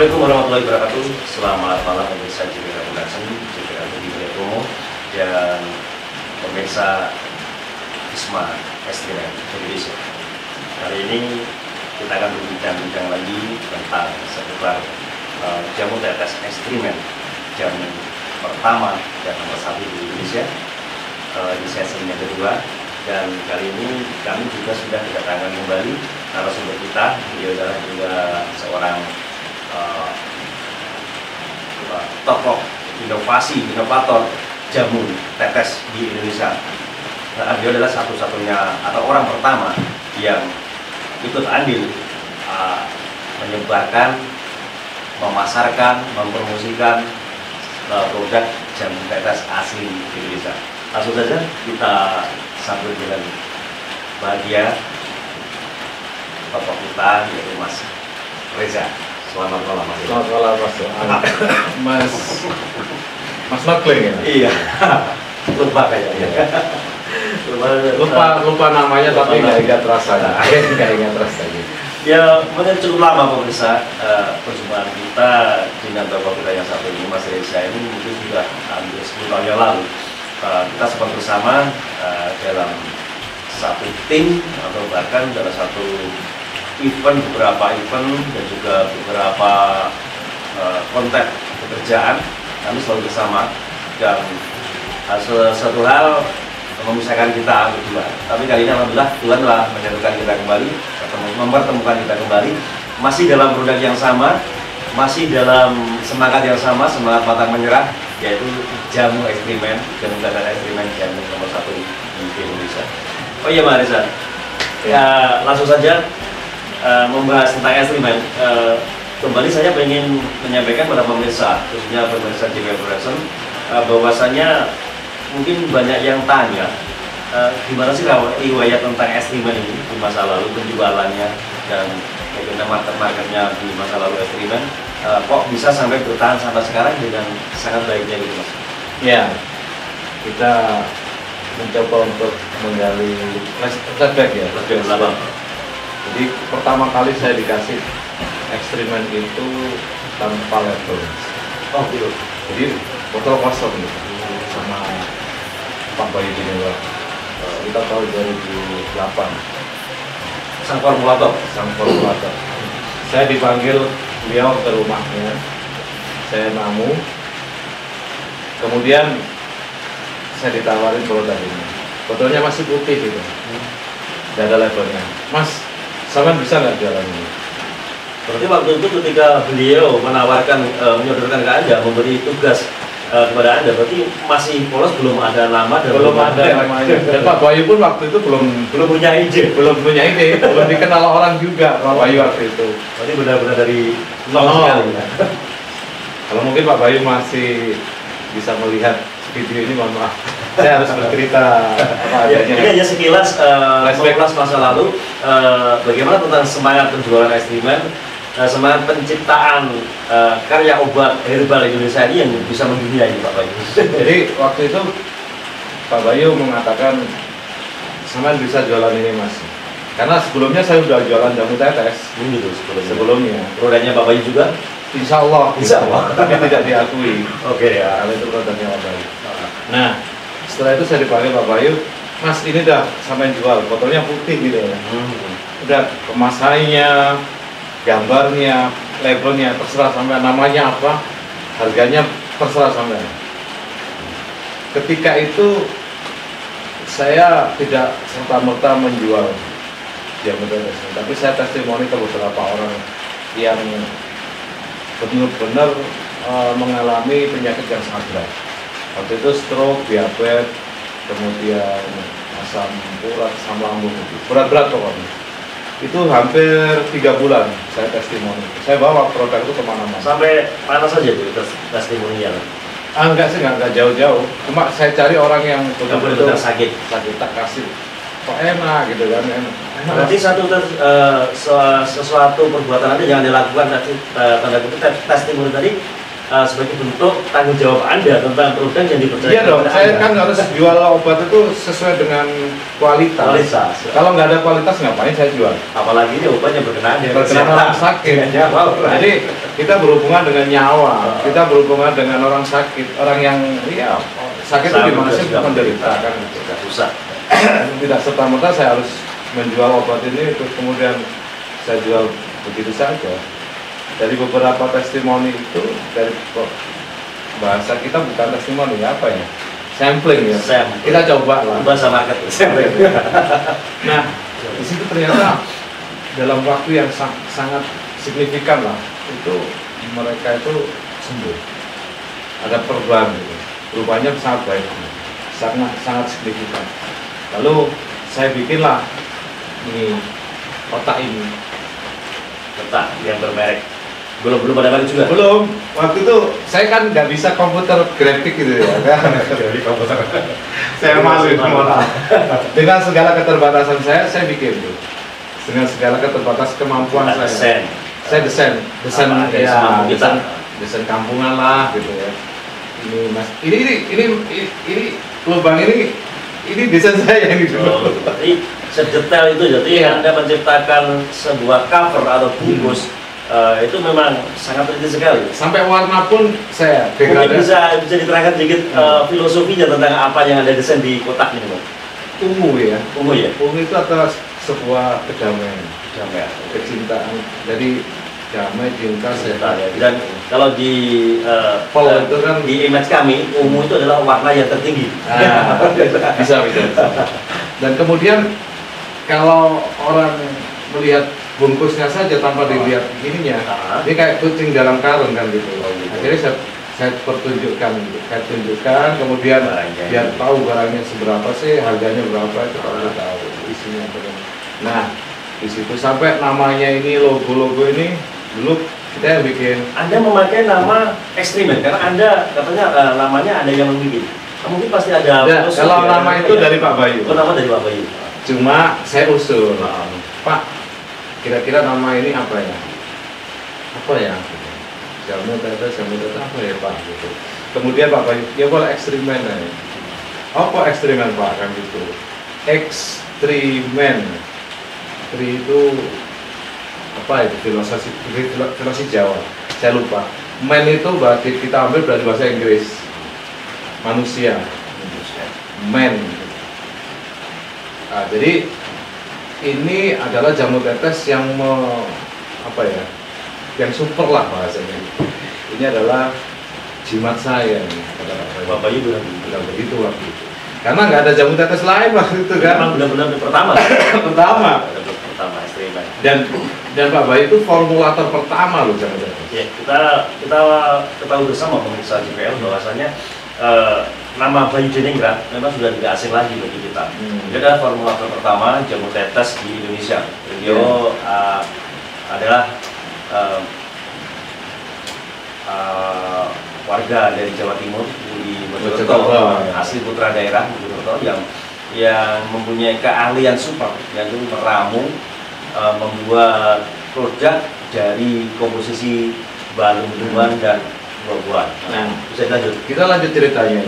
Assalamualaikum warahmatullahi wabarakatuh. Selamat malam pemirsa JPK Production, JPK di Promo dan pemirsa Wisma Ekstrimen Indonesia. Kali ini kita akan berbincang-bincang lagi tentang seputar jamu tetes ekstrimen jamu pertama dan nomor 1 di Indonesia di sesi yang kedua. Dan kali ini kami juga sudah kedatangan kembali narasumber kita. Beliau adalah juga seorang tokoh inovator jamu tetes di Indonesia. Nah, beliau adalah satu-satunya atau orang pertama yang ikut andil menyebarkan, memasarkan, mempromosikan produk jamu tetes asli Indonesia. Langsung saja kita sambut dengan bahagia tokoh kita, yaitu Mas Reza. Selamat malam Mas. Selamat malam Mas. Mas Nokling ya? Iya. Lupa kayaknya. Lupa namanya tapi nggak ingat rasanya. Nggak ingat rasanya. Ya, mungkin cukup lama pemirsa perjumpaan kita dengan tokoh kita yang satu ini, Mas Reza ini mungkin sudah hampir 10 tahun yang lalu. Kita sempat bersama dalam satu tim atau bahkan dalam satu beberapa event dan juga beberapa konten pekerjaan kami selalu bersama, dan satu hal memisahkan kita berdua. Tapi kali ini alhamdulillah Tuhan telah menyatukan kita kembali, mempertemukan kita kembali, masih dalam produk yang sama, masih dalam semangat yang sama, semangat pantang menyerah, yaitu jamu ekstrimen, jamu tetes ekstrimen jamu nomor 1 di Indonesia. Oh iya Mas Reza, ya langsung saja membahas tentang ekstrimen. Kembali saya ingin menyampaikan pada pemirsa, khususnya pemirsa JPK Production, bahwasanya mungkin banyak yang tanya gimana sih riwayat tentang ekstrimen ini di masa lalu, penjualannya dan bagaimana market-marketnya di masa lalu ekstrimen, kok bisa sampai bertahan sampai sekarang dengan sangat baiknya gitu Mas? Ya, kita mencoba untuk menggali flashback ya. Jadi pertama kali saya dikasih ekstrimen itu tanpa label. Oh gitu. Jadi botol kosong gitu sama Pak Bayu Dinewa. Kita tahun 2008. Sang formulator. Saya dipanggil beliau ke rumahnya, saya namu, kemudian saya ditawarin produk ini. Botolnya masih putih gitu, tidak ada labelnya. Mas, sampean bisa nggak jualan ini? Berarti waktu itu ketika beliau menawarkan, menyodorkan ke Anda, memberi tugas kepada Anda, berarti masih polos, belum ada nama dan belum ada namanya. Dan Pak Bayu pun waktu itu belum punya ide, belum dikenal orang juga Pak Bayu waktu itu. Berarti benar-benar dari nol sekali ya. Kalau mungkin Pak Bayu masih bisa melihat video ini, mohon maaf, saya harus bercerita apa adanya. Ini hanya sekilas mengulas masa lalu, bagaimana tentang semangat penjualan ekstrimen, semangat penciptaan karya obat herbal Indonesia ini yang bisa mendunia ini Pak Bayu. Jadi waktu itu Pak Bayu mengatakan, sampean bisa jualan ini Mas, karena sebelumnya saya sudah jualan jamu tetes. Gitu sebelumnya. Produknya Pak Bayu juga? Insya Allah. Tapi tidak diakui. Oke ya. Kalau itu produknya Pak Bayu. Nah, setelah itu saya dipanggil Pak Bayu, Mas ini dah sampai jual, botolnya putih gitu ya. Udah kemasannya, gambarnya, labelnya terserah sampai, namanya apa, harganya terserah sampai. Ketika itu saya tidak serta-merta menjual jamu tetes, tapi saya testimoni ke beberapa orang yang benar-benar mengalami penyakit yang sangat berat. Waktu itu stroke, diabetes, kemudian asam urat, asam lambung, berat-berat pokoknya. Itu hampir 3 bulan saya testimoni. Saya bawa produk itu kemana-mana. Sampai mana saja itu testimoninya? Enggak sih, enggak jauh-jauh. Cuma saya cari orang yang betul-betul sakit, tak kasih. Kok enak gitu kan, enak. Berarti sesuatu perbuatan Anda jangan dilakukan, tanda kutip testimoni tadi sebagai bentuk tanggung jawab Anda tentang produk yang dipercaya. Iya dong, saya kan harus jual obat itu sesuai dengan kualitas. Kalau nggak ada kualitas ngapain saya jual? Apalagi ini obat yang berkenaan dengan orang sakit. Jadi kita berhubungan dengan nyawa, kita berhubungan dengan orang sakit, orang yang sakit itu gimana sih menderita kan? Susah. Tidak serta-merta saya harus menjual obat ini terus kemudian saya jual begitu saja. Dari beberapa testimoni itu, dari bahasa kita bukan testimoni, apa ya? Sampling ya. Kita coba lah. Bahasa market. Nah, di situ ternyata dalam waktu yang sangat signifikan lah, itu mereka itu sembuh. Ada perubahan, gitu. Perubahannya sangat baik, sangat signifikan. Lalu saya bikinlah ini kotak ini. Kotak yang bermerek. Belum ada merek juga? Belum. Waktu itu saya kan nggak bisa komputer grafik gitu ya. Jadi komputer. Saya malu dengan segala keterbatasan saya bikin tuh. Dengan segala keterbatasan kemampuan saya. Saya desain ya, desain kampungan lah gitu ya. Ini mas, ini lubang ini desain saya yang gitu. Jadi sedetail itu, jadi Anda menciptakan sebuah cover atau bungkus. Itu memang sangat penting sekali. Sampai warna pun saya mungkin bisa diterangkan sedikit filosofinya tentang apa yang ada desain di kotak ini, Bang. Ungu ya. Ungu ya. Ungu itu adalah sebuah kedamaian, kecintaan. Jadi damai, cinta, sehat. Dan kalau di itu kan di image kami, ungu itu adalah warna yang tertinggi. Bisa. Dan kemudian kalau orang melihat bungkusnya saja tanpa dilihat ininya, ini kayak kucing dalam karung kan gitu. Akhirnya saya tunjukkan, kemudian biar tahu barangnya seberapa sih, harganya berapa, itu kalau tahu isinya berapa. Nah, di situ sampai namanya ini, logo ini dulu kita yang bikin. Anda memakai nama ekstremen karena Anda katanya namanya ada yang membuat. Mungkin pasti ada. Kalau nama itu dari Pak Bayu. Nama dari Pak Bayu. Cuma saya usul, Pak, kira-kira nama ini apa ya? Jamu tete apa ya Pak? Gitu. Kemudian Pak Bayu, ya boleh ekstremen ya. Apa ekstremen Pak? Kan gitu. Ekstremen. Itu apa itu? Filosofi Jawa. Saya lupa. Men itu berarti kita ambil dari bahasa Inggris. Manusia. Men. Nah, jadi ini adalah jamu tetes yang yang super lah bahasanya. Ini adalah jimat saya nih, kata Pak Bayu bilang begitu waktu itu. Karena nggak ada jamu tetes lain waktu itu kan. Memang benar-benar pertama. pertama ekstremen. Dan Pak Bayu itu formulator pertama loh jamu tetes. Ya, kita ketahui bersama pemirsa JPL bahwasanya nama Bayu Diningrat memang sudah tidak asing lagi bagi kita. Dia adalah formulator pertama jamu tetes di Indonesia. Beliau adalah warga dari Jawa Timur di Mojokerto, asli putra daerah Mojokerto yang mempunyai keahlian super, yaitu meramu, membuat produk dari komposisi bahan tumbuhan dan buah-buahan. Nah, bisa lanjut. Kita lanjut ceritanya.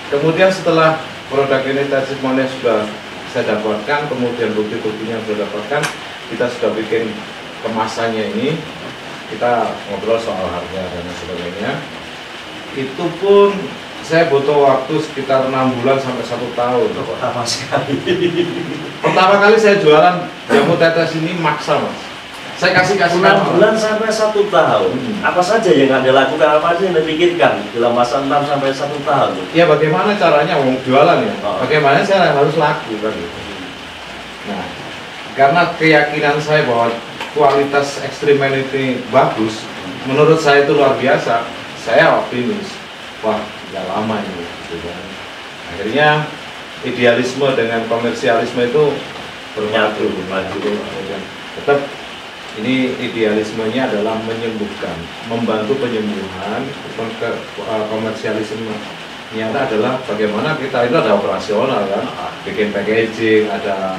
Kemudian setelah produk ini testimoni sudah saya dapatkan, kemudian bukti-buktinya sudah dapatkan, kita sudah bikin kemasannya ini, kita ngobrol soal harga dan sebagainya. Itu pun saya butuh waktu sekitar 6 bulan sampai 1 tahun. Lama sekali. Pertama kali saya jualan jamu tetes ini maksa Mas. Saya kasih 6 bulan sampai 1 tahun. Apa saja yang Anda lakukan, apa saja yang Anda pikirkan dalam masa 6 sampai 1 tahun? Ya bagaimana caranya jualan ya? Bagaimana saya harus laku kan gitu. Nah, karena keyakinan saya bahwa kualitas ekstremen ini bagus, menurut saya itu luar biasa, saya optimis. Wah, nggak lama ini gitu kan. Akhirnya idealisme dengan komersialisme itu berpadu. Tetap ini idealismenya adalah menyembuhkan, membantu penyembuhan. Komersialismenya adalah bagaimana kita itu ada operasional kan, bikin packaging, ada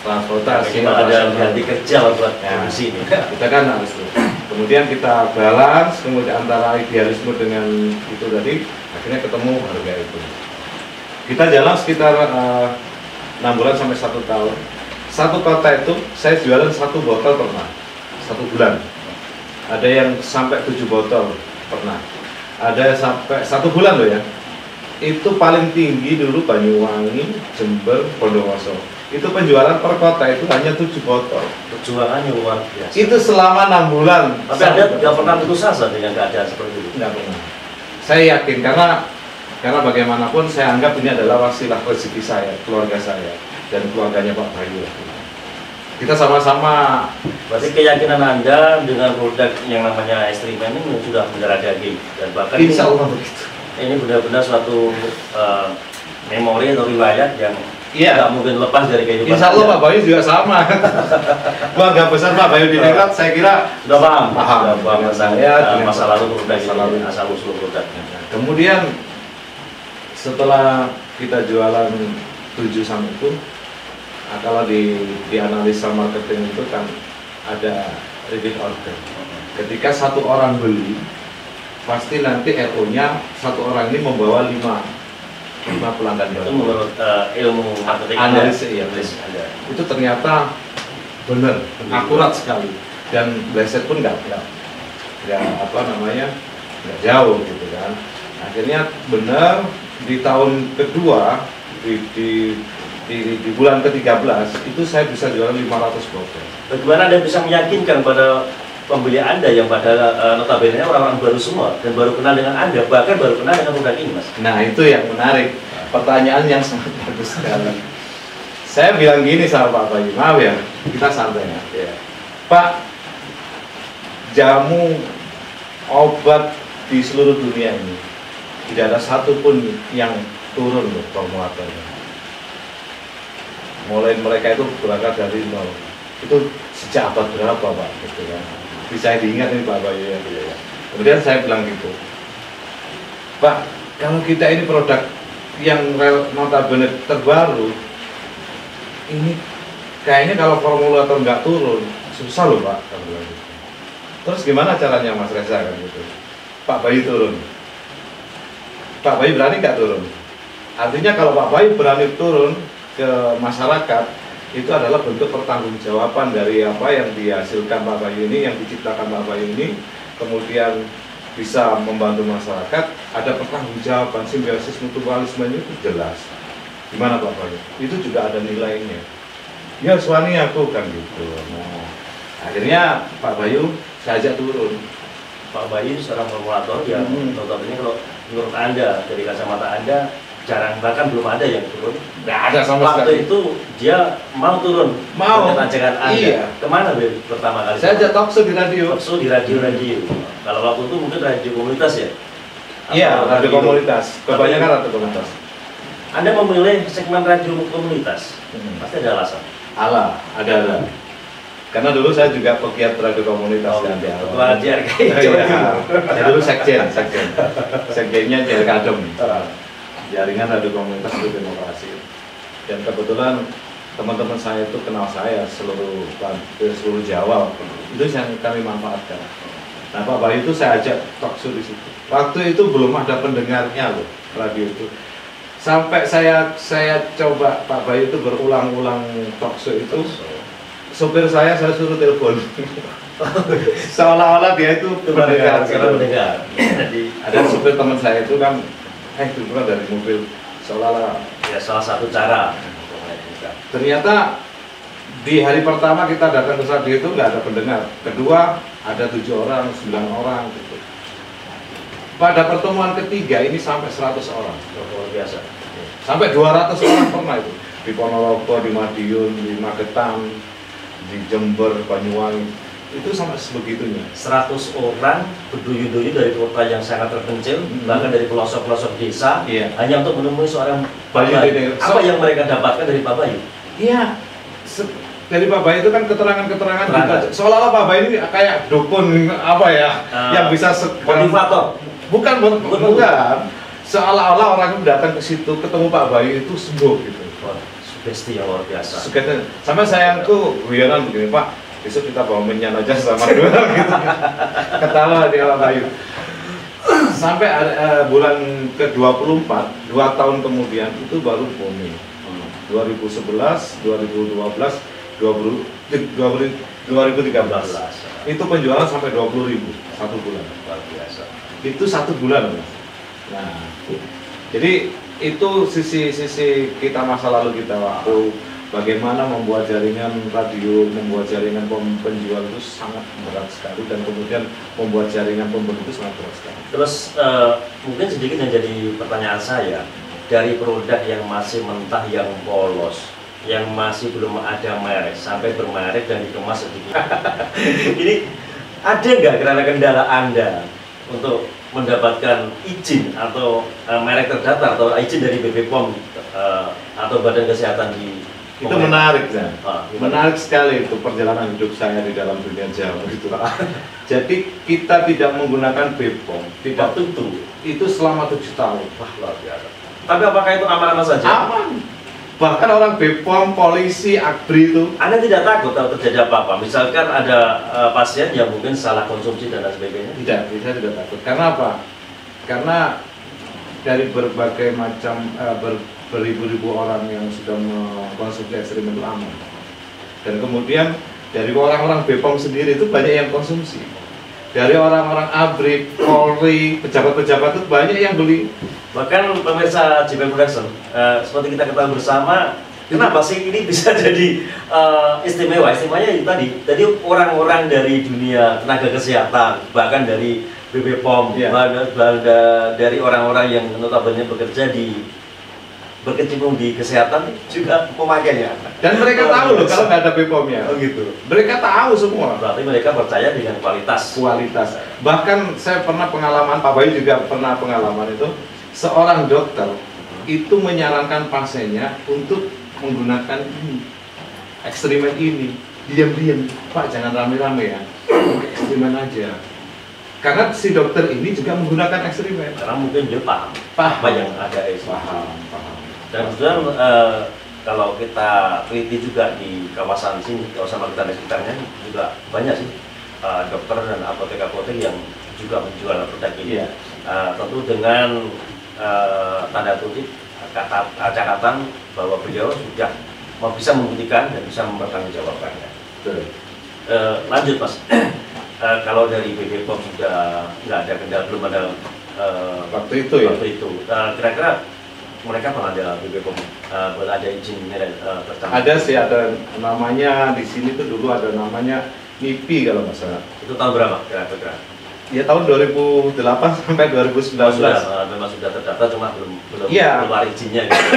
transportasi, ada ganti kerja buat produksi ini. Kita kan harus Kemudian kita balance, kemudian antara idealisme dengan itu tadi, akhirnya ketemu harga itu. Kita jalan sekitar 6 bulan sampai 1 tahun. Satu kota itu saya jualan 1 botol pernah, 1 bulan. Ada yang sampai 7 botol pernah. Ada sampai 1 bulan loh ya. Itu paling tinggi dulu Banyuwangi, Jember, Bondowoso. Itu penjualan per kota itu hanya 7 botol. Perjuangannya luar biasa. Itu selama 6 bulan. Tapi Anda nggak pernah putus asa dengan keadaan seperti itu? Nggak pernah. Saya yakin karena bagaimanapun saya anggap ini adalah wasilah rezeki saya, keluarga saya, dan keluarganya Pak Bayu. Kita sama-sama. Berarti keyakinan Anda dengan produk yang namanya Ekstrimen ini sudah mendarah daging, dan bahkan Insya Allah begitu. Ini benar-benar suatu memori atau riwayat yang nggak mungkin lepas dari kehidupan. Insya Allah Pak Bayu juga sama. Keluarga besar Pak Bayu di Ningrat saya kira sudah paham saya masa lalu produk ini, asal usul produknya. Kemudian setelah kita jualan 7 sampai itu, kalau di analisa marketing itu kan ada repeat order. Ketika 1 orang beli, pasti nanti RO-nya 1 orang ini membawa 5 pelanggan. Itu menurut ilmu marketing analisis Anda. Itu ternyata benar, akurat sekali, dan bleset pun nggak jauh gitu kan. Akhirnya benar di tahun kedua di bulan ke-13 itu saya bisa jualan 500 botol. Bagaimana Anda bisa meyakinkan pada pembeli Anda yang pada notabene orang-orang baru semua dan baru kenal dengan Anda, bahkan baru kenal dengan produk ini, Mas? Nah, itu yang menarik. Pertanyaan yang sangat bagus sekali. Saya bilang gini sama Pak Bayu, maaf ya, kita santai ya. Pak, jamu obat di seluruh dunia ini tidak ada satupun yang turun loh formulatornya. Mulai mereka itu berangkat dari nol. Itu sejak abad berapa Pak? Gitu kan. Bisa diingat ini Pak Bayu ya. Kemudian saya bilang gitu, Pak, kalau kita ini produk yang notabene terbaru, ini kayaknya kalau formulator nggak turun susah loh Pak. Terus gimana caranya Mas Reza kan gitu? Pak Bayu turun. Pak Bayu berani nggak turun? Artinya kalau Pak Bayu berani turun ke masyarakat, itu adalah bentuk pertanggungjawaban dari apa yang dihasilkan Pak Bayu ini, yang diciptakan Pak Bayu ini, kemudian bisa membantu masyarakat. Ada pertanggungjawaban, simbiosis mutualisme itu jelas. Gimana Pak Bayu? Itu juga ada nilainya. Ya suami aku kan gitu. Nah, akhirnya Pak Bayu saya ajak turun. Pak Bayu seorang formulator yang notabene kalau menurut Anda, dari kacamata Anda, jarang, bahkan belum ada yang turun. Nggak ada sama sekali. Waktu itu dia mau turun. Mau. Dengan ajakan Anda. Iya. Kemana pertama kali? Saya ajak talkshow di radio. Talkshow di radio. Kalau waktu itu mungkin radio komunitas ya? Iya, radio komunitas. Kebanyakan radio komunitas. Anda memilih segmen radio komunitas, pasti ada alasan. Ada. Karena dulu saya juga pegiat radio komunitas kan. Ketua JRK. Saya dulu sekjennya JRK Adem. Jaringan radio komunitas untuk demokrasi. Dan kebetulan teman-teman saya itu kenal saya seluruh Jawa. Itu yang kami manfaatkan. Nah, Pak Bayu itu saya ajak talkshow di situ. Waktu itu belum ada pendengarnya loh radio itu. Sampai saya coba Pak Bayu itu berulang-ulang talkshow itu. Sopir saya suruh telepon. Seolah-olah dia itu mendengar. Jadi ada sopir teman saya itu kan, itu kan dari mobil, seolah-olah. Ya, salah satu cara. Ternyata di hari pertama kita datang ke radio itu nggak ada pendengar. Kedua ada 7 orang, 9 orang gitu. Pada pertemuan ketiga ini sampai 100 orang. Luar biasa. Sampai 200 orang pernah itu. Di Ponorogo, di Madiun, di Magetan, di Jember, Banyuwangi, itu sampai sebegitunya. 100 orang berduyun-duyun dari kota yang sangat terpencil, bahkan dari pelosok-pelosok desa, hanya untuk menemui seorang Pak Bayu. Apa yang mereka dapatkan dari Pak Bayu? Iya, dari Pak Bayu itu kan keterangan-keterangan kita. Seolah-olah Pak Bayu ini kayak dukun apa ya, yang bisa motivator. Bukan. Seolah-olah orang itu datang ke situ, ketemu Pak Bayu itu sembuh gitu. Sugesti yang luar biasa. Sama saya tuh guyonan begini, Pak, besok kita bawa menyan aja sama dua gitu. Ketawa dia Pak Bayu. Sampai bulan ke-24, 2 tahun kemudian itu baru booming. 2011, 2012, 2013 itu penjualan sampai 20.000 satu bulan. Luar biasa. Itu satu bulan, Mas. Nah, jadi itu sisi kita masa lalu kita waktu bagaimana membuat jaringan radio, membuat jaringan penjual itu sangat berat sekali, dan kemudian membuat jaringan pembeli itu sangat berat sekali. Terus mungkin sedikit yang jadi pertanyaan saya, dari produk yang masih mentah, yang polos, yang masih belum ada merek, sampai bermerek dan dikemas sedikit. Ini ada nggak kendala Anda untuk mendapatkan izin atau merek terdaftar atau izin dari BPOM atau Badan Kesehatan di itu menarik, ya. Menarik sekali itu perjalanan hidup saya di dalam dunia Jawa itu. Jadi kita tidak menggunakan BPOM, tidak tentu itu selama 7 tahun. Wah, luar biasa. Tapi apakah itu aman-aman saja? Aman. Bahkan orang BPOM, polisi, AGBRI itu. Anda tidak takut kalau terjadi apa-apa? Misalkan ada pasien yang mungkin salah konsumsi dan lain sebagainya? Tidak, saya tidak takut. Karena apa? Karena dari berbagai macam beribu-ribu orang yang sudah mengkonsumsi ekstrim itu aman. Dan kemudian dari orang-orang BPOM sendiri itu banyak yang konsumsi. Dari orang-orang AGBRI, Polri, pejabat-pejabat itu banyak yang beli. Bahkan pemirsa JP Production, seperti kita ketahui bersama, kenapa sih ini bisa jadi istimewa? Istimewanya itu tadi. Jadi orang-orang dari dunia tenaga kesehatan, bahkan dari BPOM, dari orang-orang yang notabene bekerja berkecimpung di kesehatan juga pemakainya. Dan mereka tahu loh kalau nggak ada BPOM-nya. Oh gitu. Mereka tahu semua. Berarti mereka percaya dengan kualitas. Bahkan saya pernah pengalaman, Pak Bayu juga pernah pengalaman itu, seorang dokter itu menyarankan pasiennya untuk menggunakan ekstremen ini. Diam-diam, Pak jangan rame-rame ya, ekstremen aja. Karena si dokter ini juga menggunakan ekstremen. Karena mungkin dia paham apa yang ada itu. Paham. Dan kemudian kalau kita teliti juga di kawasan sini, kawasan Magetan dan sekitarnya juga banyak sih dokter dan apotek-apotek yang juga menjual produk ini. Iya. Tentu dengan tanda kutip catatan bahwa beliau sudah bisa membuktikan dan bisa mempertanggungjawabkannya. Lanjut Mas. Kalau dari BPOM sudah nggak ada kendala, belum ada waktu itu ya. Kira-kira mereka pernah ada BPOM, ada izin pertama? Ada sih, ada namanya di sini tuh dulu ada namanya MIPI kalau nggak salah. Itu tahun berapa kira-kira? Ya tahun 2008 sampai 2019. Memang sudah terdaftar, cuma belum keluar izinnya. Gitu.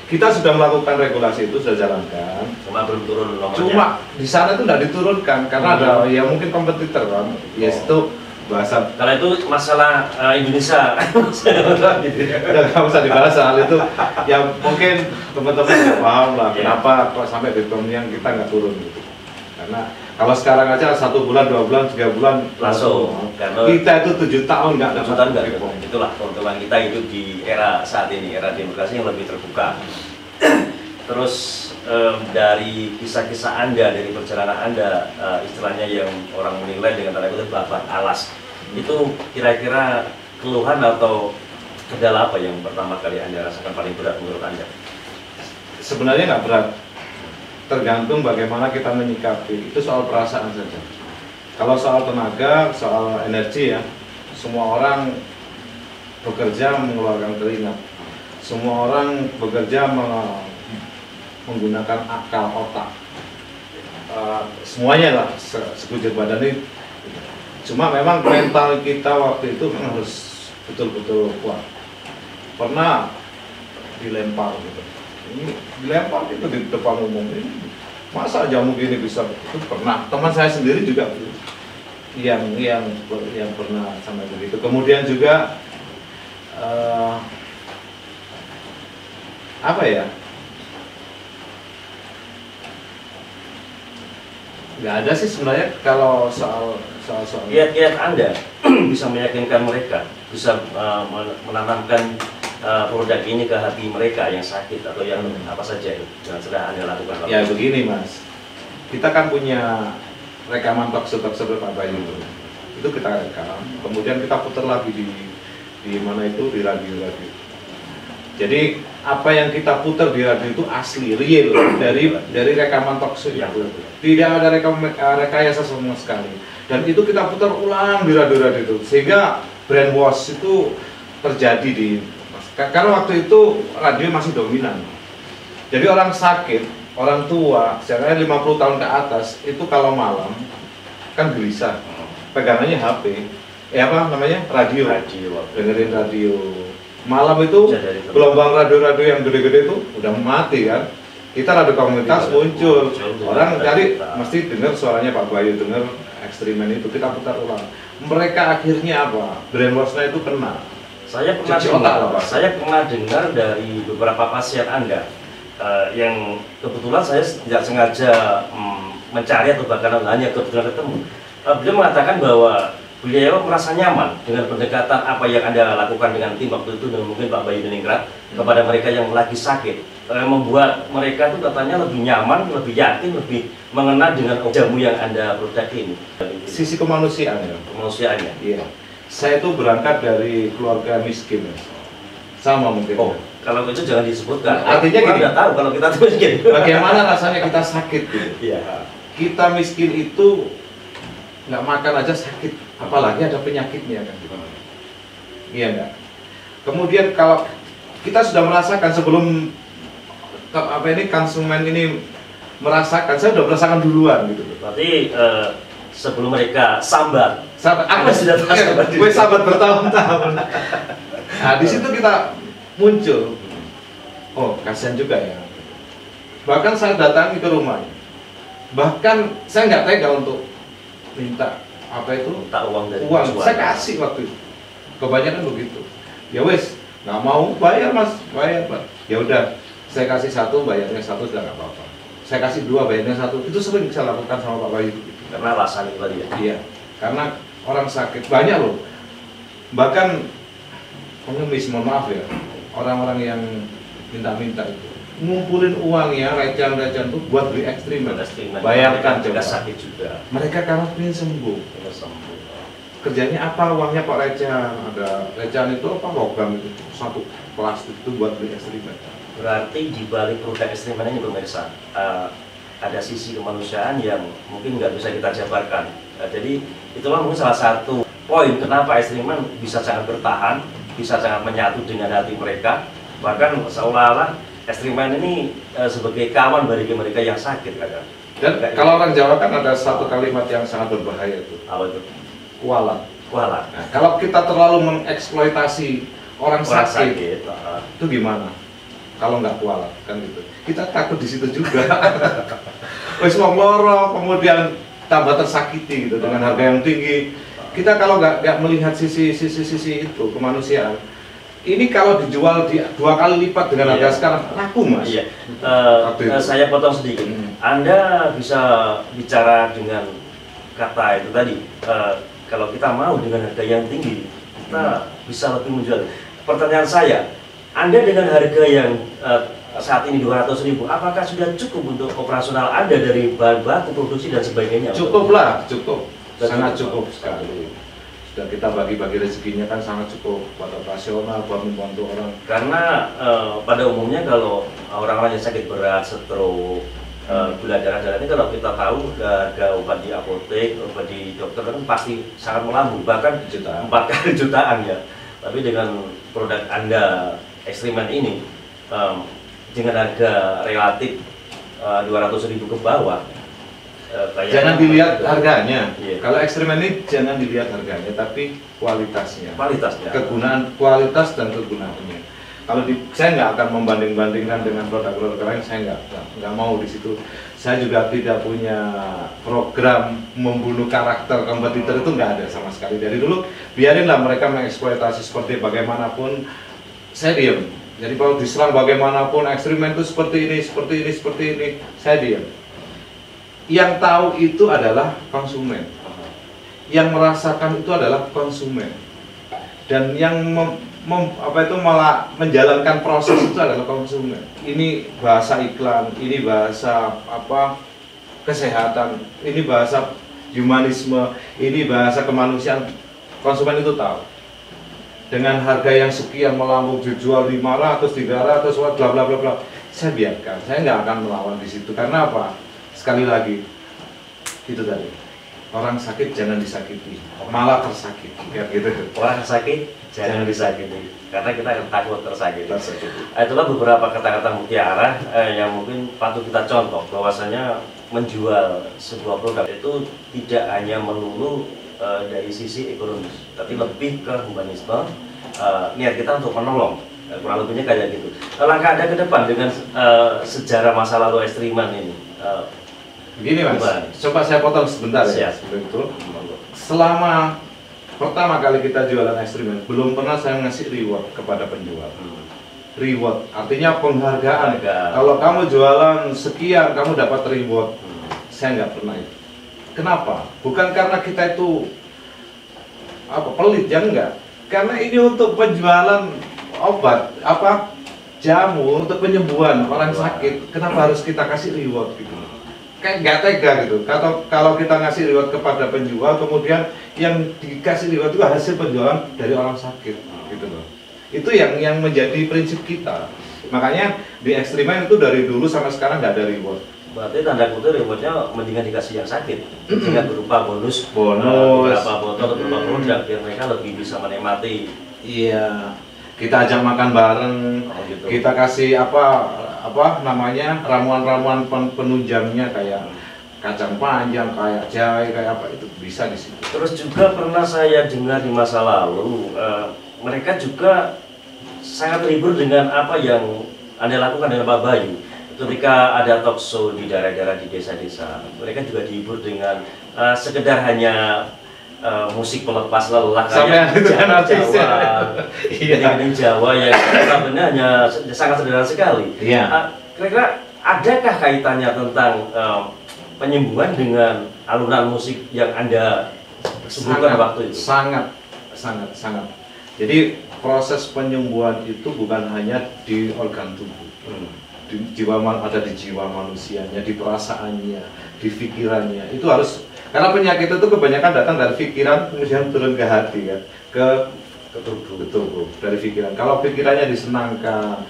Kita sudah melakukan regulasi itu, sudah jalankan. Cuma belum turun nomornya. Cuma di sana itu tidak diturunkan karena ada ya mungkin kompetitor kan. Yes itu bahasa. Kalau itu masalah Indonesia. Nggak usah dibahas soal itu. Ya mungkin teman-teman nggak paham lah kenapa kok sampai BPOM yang kita nggak turun gitu. Karena kalau sekarang aja 1 bulan, 2 bulan, 3 bulan langsung. Kita itu 7 tahun nggak dapat BPOM. Itulah keuntungan kita hidup di era saat ini, era demokrasi yang lebih terbuka. Terus dari kisah-kisah Anda, dari perjalanan Anda, istilahnya yang orang menilai dengan tanda kutip babat alas, itu kira-kira keluhan atau kendala apa yang pertama kali Anda rasakan paling berat menurut Anda? Sebenarnya nggak berat, tergantung bagaimana kita menyikapi. Itu soal perasaan saja. Kalau soal tenaga, soal energi ya, semua orang bekerja mengeluarkan keringat, semua orang bekerja menggunakan akal otak, semuanya lah sekujur badan ini. Cuma memang mental kita waktu itu harus betul-betul kuat. Pernah dilempar gitu, ini dilempar itu di depan umum ini, masa jamu gini bisa? Itu pernah. Teman saya sendiri juga yang pernah sampai begitu. Kemudian juga apa ya? Nggak ada sih sebenarnya kalau soal Kiat-kiat Anda bisa meyakinkan mereka, bisa menanamkan produk ini ke hati mereka yang sakit atau yang apa saja yang sudah Anda lakukan. Ya begini Mas, kita kan punya rekaman talk show Pak Bayu itu kita rekam, kemudian kita putar lagi di mana itu, di radio. Jadi apa yang kita putar di radio itu asli, real dari rekaman talk show itu. Tidak ada rekayasa sama sekali. Dan itu kita putar ulang di radio-radio itu, sehingga brainwash itu terjadi karena waktu itu radio masih dominan. Jadi orang sakit, orang tua, misalnya 50 tahun ke atas, itu kalau malam kan gelisah, pegangannya HP, radio, dengerin radio. Malam itu gelombang radio-radio yang gede-gede itu udah mati kan. Kita radio komunitas muncul, orang cari mesti dengar suaranya Pak Bayu, dengar ekstremen itu, kita putar ulang. Mereka akhirnya apa? Brainwash-nya itu kena. Saya pernah dengar dari beberapa pasien Anda yang kebetulan saya tidak sengaja mencari atau bahkan hanya kebetulan ketemu. Beliau mengatakan bahwa beliau merasa nyaman dengan pendekatan apa yang Anda lakukan dengan tim waktu itu, dan mungkin Pak Bayu Diningrat kepada mereka yang lagi sakit, membuat mereka itu katanya lebih nyaman, lebih yakin, lebih mengenal dengan jamu yang Anda produk ini. Sisi kemanusiaannya. Iya. Saya itu berangkat dari keluarga miskin, sama mungkin. Oh, kalau itu jangan disebutkan. Artinya kita tidak tahu kalau kita miskin. Bagaimana rasanya kita sakit gitu? Iya. Kita miskin itu nggak makan aja sakit, apalagi ada penyakitnya kan? Iya enggak? Kemudian kalau kita sudah merasakan sebelum konsumen ini merasakan, saya sudah merasakan duluan gitu. Berarti sebelum mereka sambat, aku sudah gue sahabat bertahun-tahun. Nah, di situ kita muncul. Oh, kasihan juga ya. Bahkan saya datangi ke rumahnya. Bahkan saya nggak tega untuk minta minta uang dari uang. Saya kasih waktu itu. Kebanyakan begitu. Ya wes, nggak mau bayar mas, bayar pak. Ya udah, saya kasih satu, bayarnya satu, sudah nggak apa-apa. Saya kasih dua, bayarnya satu. Itu sering saya lakukan sama Pak Bayu. Karena alasan itu tadi ya. Iya, karena orang sakit banyak loh. Bahkan pengemis, mohon maaf ya, orang-orang yang minta-minta itu ngumpulin uangnya, recehan-recehan itu buat beli ekstremen. Bayangkan coba. Sakit juga. Mereka karena ingin sembuh. Kerjanya apa? Uangnya Pak recehan. Ada recehan itu apa? Logam itu, satu plastik itu buat beli ekstremen. Berarti di balik produk ekstremen ini pemirsa, ada sisi kemanusiaan yang mungkin nggak bisa kita jabarkan. Jadi itulah mungkin salah satu poin kenapa ekstremen bisa sangat bertahan, bisa sangat menyatu dengan hati mereka. Bahkan seolah-olah ekstremen ini sebagai kawan bagi mereka yang sakit kadang. Dan kalau orang Jawa kan ada satu kalimat yang sangat berbahaya itu. Apa itu? Kualat. Nah, kalau kita terlalu mengeksploitasi orang sakit itu gimana? Kalau nggak kualat kan gitu. Kita takut di situ juga. Wes wong loro, kemudian tambah tersakiti gitu dengan harga yang tinggi. Kita kalau nggak melihat sisi itu kemanusiaan, ini kalau dijual di 2 kali lipat dengan harga sekarang laku mas. Iya. Saya potong sedikit. Anda bisa bicara dengan kata itu tadi. Kalau kita mau dengan harga yang tinggi, kita bisa lebih menjual. Pertanyaan saya, Anda dengan harga yang saat ini 200.000, apakah sudah cukup untuk operasional Anda dari bahan baku, produksi dan sebagainya? Cukup. Sangat cukup sekali. Sudah kita bagi-bagi rezekinya kan sangat cukup buat operasional, buat membantu orang. Karena pada umumnya kalau orang-orang yang sakit berat, stroke, gula darah ini, kalau kita tahu harga obat di apotek, obat di dokter kan pasti sangat melambung, bahkan 4 kali jutaan ya. Tapi dengan produk Anda ekstremen ini dengan harga relatif 200.000 ke bawah, jangan dilihat harganya. Kalau ekstremen ini jangan dilihat harganya, tapi kualitasnya. Kegunaan, kualitas dan kegunaannya. Kalau saya nggak akan membanding-bandingkan dengan produk-produk lain, saya nggak mau di situ. Saya juga tidak punya program membunuh karakter kompetitor, itu nggak ada sama sekali. Dari dulu biarinlah mereka mengeksploitasi seperti bagaimanapun, saya diam. Jadi kalau diserang bagaimanapun, ekstremen itu seperti ini, saya diam. Yang tahu itu adalah konsumen, yang merasakan itu adalah konsumen, dan yang malah menjalankan proses itu adalah konsumen. Ini bahasa iklan, ini bahasa kesehatan, ini bahasa humanisme, ini bahasa kemanusiaan, konsumen itu tahu. Dengan harga yang sekian melambung dijual 500, 300, bla bla bla bla. Saya biarkan, saya nggak akan melawan di situ. Karena apa? Sekali lagi, itu tadi. Orang sakit jangan disakiti, malah tersakiti, kayak gitu. Orang sakit jangan disakiti, karena kita takut tersakiti. Itulah beberapa kata-kata mutiara yang mungkin patut kita contoh, bahwasanya menjual sebuah produk itu tidak hanya melulu dari sisi ekonomis, tapi lebih ke humanisme, niat kita untuk menolong, kurang lebihnya kayak gitu. Langkah Anda ke depan dengan sejarah masa lalu ekstriman ini, begini Mas, coba saya potong sebentar ya. Betul. Selama pertama kali kita jualan ekstrimen, belum pernah saya ngasih reward kepada penjual. Reward artinya penghargaan. Kalau kamu jualan sekian, kamu dapat reward. Saya nggak pernah itu. Kenapa? Bukan karena kita itu pelit, ya enggak. Karena ini untuk penjualan obat, jamu untuk penyembuhan orang sakit. Kenapa harus kita kasih reward gitu? Kayak nggak tega gitu. Kalau kita ngasih reward kepada penjual, kemudian yang dikasih reward itu hasil penjualan dari orang sakit, gitu loh. Itu yang menjadi prinsip kita. Makanya di ekstrimen itu dari dulu sampai sekarang nggak ada reward. Berarti tanda kutip rewardnya mendingan dikasih yang sakit, sehingga berupa bonus, beberapa botol, beberapa produk, biar mereka lebih bisa menikmati. Iya. Kita ajak makan bareng, gitu. Kita kasih namanya ramuan-ramuan penunjangnya kayak kacang panjang, kayak jahe, kayak apa, itu bisa di situ. Terus juga pernah saya dengar di masa lalu, mereka juga sangat terhibur dengan apa yang Anda lakukan dengan Pak Bayu. Ketika ada talk show di daerah-daerah, di desa-desa, mereka juga dihibur dengan sekedar hanya musik pelepas lelah kayak Jawa, dengan Jawa yang sebenarnya sangat sederhana sekali. Kira-kira adakah kaitannya tentang penyembuhan dengan alunan musik yang Anda sebutkan waktu itu? Sangat. Jadi proses penyembuhan itu bukan hanya di organ tubuh, ada di jiwa manusianya, di perasaannya, di pikirannya. Itu harus, karena penyakit itu kebanyakan datang dari pikiran, kemudian turun ke hati kan, ke tubuh, dari pikiran. Kalau pikirannya disenangkan,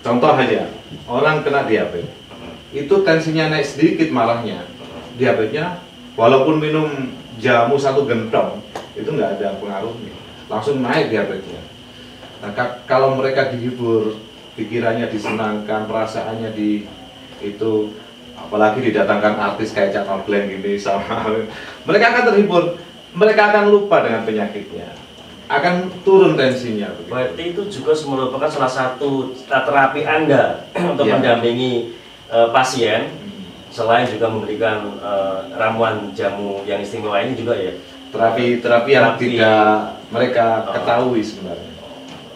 contoh aja, orang kena diabetes, itu tensinya naik sedikit marahnya, diabetesnya, walaupun minum jamu 1 gentong, itu nggak ada pengaruhnya, langsung naik diabetesnya. Nah, kalau mereka dihibur, pikirannya disenangkan, perasaannya itu, apalagi didatangkan artis kayak Cak Noglen gini sama, mereka akan terhibur, mereka akan lupa dengan penyakitnya, akan turun tensinya. Berarti itu juga merupakan salah satu terapi Anda untuk mendampingi pasien, selain juga memberikan ramuan jamu yang istimewa ini juga ya. Terapi yang tidak mereka ketahui sebenarnya.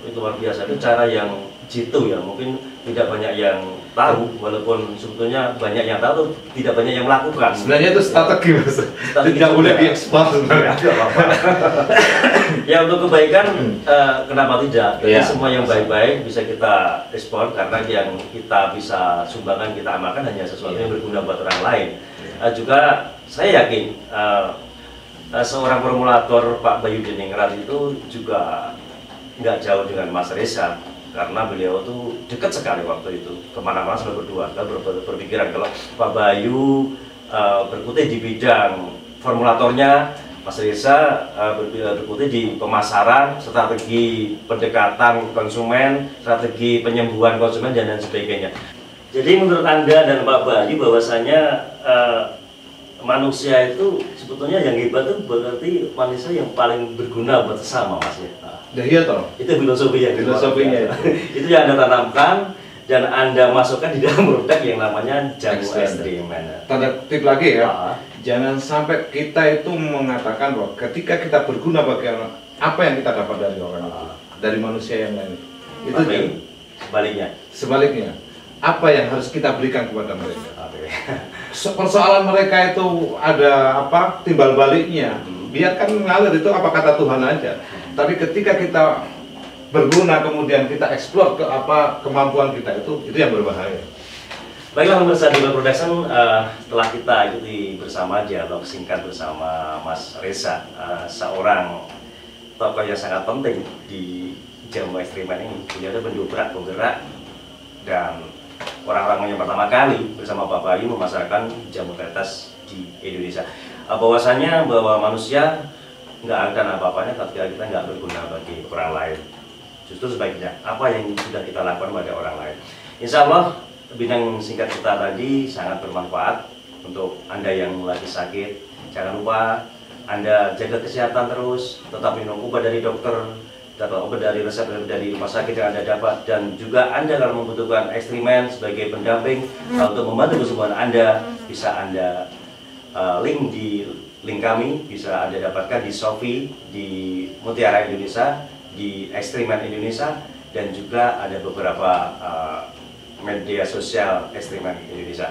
Itu luar biasa, itu cara yang jitu ya, mungkin tidak banyak yang tahu, walaupun sebetulnya banyak yang tahu, tidak banyak yang melakukan. Sebenarnya itu strategi Mas, tidak boleh diekspor sebenarnya. Ya untuk kebaikan, kenapa tidak? Jadi semua yang baik-baik bisa kita ekspor, karena yang kita bisa sumbangkan, kita amalkan hanya sesuatu yang berguna buat orang lain. Juga saya yakin seorang formulator Pak Bayu Diningrat itu juga nggak jauh dengan Mas Reza, karena beliau tuh dekat sekali waktu itu, kemana-mana sampai berdua. Kita berpikiran kalau Pak Bayu berkutik di bidang formulatornya, Mas Reza berkutik di pemasaran, strategi pendekatan konsumen, strategi penyembuhan konsumen, dan lain sebagainya. Jadi menurut Anda dan Pak Bayu bahwasanya manusia itu sebetulnya yang hebat itu berarti manusia yang paling berguna buat sesama, Mas ya. Ya iya toh. Itu filosofinya Filosofinya itu yang Anda tanamkan dan Anda masukkan di dalam produk yang namanya jamu ekstrimen. Tanda tip lagi ya. Jangan sampai kita itu mengatakan bahwa ketika kita berguna bagi orang, apa yang kita dapat dari orang itu, dari manusia yang lain. Itu sebaliknya. Apa yang harus kita berikan kepada mereka? Persoalan mereka itu ada timbal baliknya. Biarkan mengalir, itu apa kata Tuhan aja. Tapi ketika kita berguna kemudian kita eksplor ke kemampuan kita, itu yang berbahaya. Baiklah pemirsa Dibel Production, setelah kita ikuti bersama dialog singkat bersama Mas Reza, seorang tokoh yang sangat penting di jamu ekstremen ini. Beliau adalah pendobrak penggerak dan orang-orang yang pertama kali bersama Pak Bayu memasarkan jamu tetes di Indonesia. Bahwasanya bahwa manusia nggak akan apa-apanya ketika kita nggak berguna bagi orang lain. Justru sebaiknya apa yang sudah kita lakukan pada orang lain. Insya Allah bidang singkat kita tadi sangat bermanfaat untuk Anda yang lagi sakit. Jangan lupa Anda jaga kesehatan terus, tetap minum obat dari dokter, dapat obat dari resep dari rumah sakit yang Anda dapat, dan juga Anda kalau membutuhkan ekstremen sebagai pendamping untuk membantu kesembuhan Anda, bisa Anda link di link kami bisa Anda dapatkan di Shopee, di Mutiara Indonesia, di Ekstremen Indonesia, dan juga ada beberapa media sosial Ekstremen Indonesia.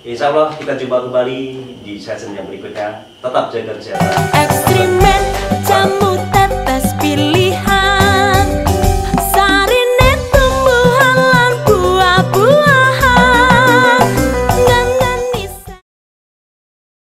Insya Allah kita jumpa kembali di session yang berikutnya. Tetap jaga kesehatan. Ekstremen jamu tetes pilih.